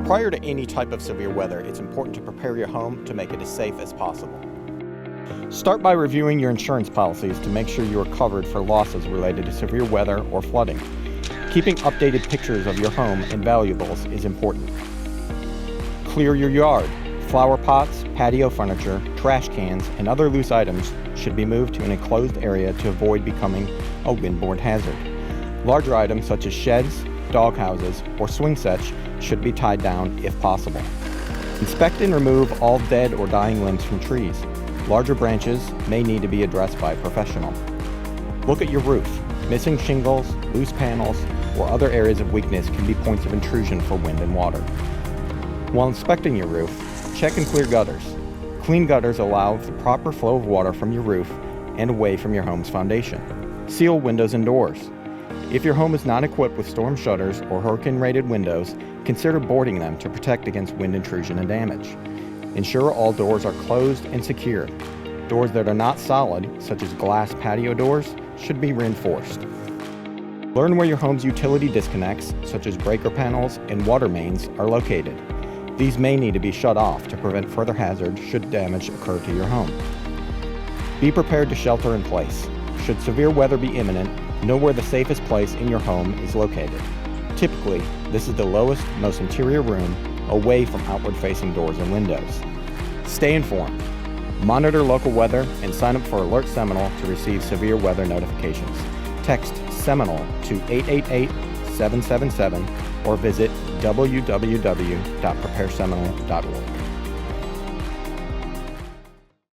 Prior to any type of severe weather, it's important to prepare your home to make it as safe as possible. Start by reviewing your insurance policies to make sure you are covered for losses related to severe weather or flooding. Keeping updated pictures of your home and valuables is important. Clear your yard. Flower pots, patio furniture, trash cans, and other loose items should be moved to an enclosed area to avoid becoming a windborne hazard. Larger items such as sheds, dog houses, or swing sets should be tied down if possible. Inspect and remove all dead or dying limbs from trees. Larger branches may need to be addressed by a professional. Look at your roof. Missing shingles, loose panels, or other areas of weakness can be points of intrusion for wind and water. While inspecting your roof, check and clear gutters. Clean gutters allow the proper flow of water from your roof and away from your home's foundation. Seal windows and doors. If your home is not equipped with storm shutters or hurricane-rated windows, consider boarding them to protect against wind intrusion and damage. Ensure all doors are closed and secure. Doors that are not solid, such as glass patio doors, should be reinforced. Learn where your home's utility disconnects, such as breaker panels and water mains, are located. These may need to be shut off to prevent further hazard should damage occur to your home. Be prepared to shelter in place. Should severe weather be imminent, know where the safest place in your home is located. Typically, this is the lowest, most interior room, away from outward-facing doors and windows. Stay informed. Monitor local weather and sign up for Alert Seminole to receive severe weather notifications. Text Seminole to 888-777 or visit www.prepareseminole.org.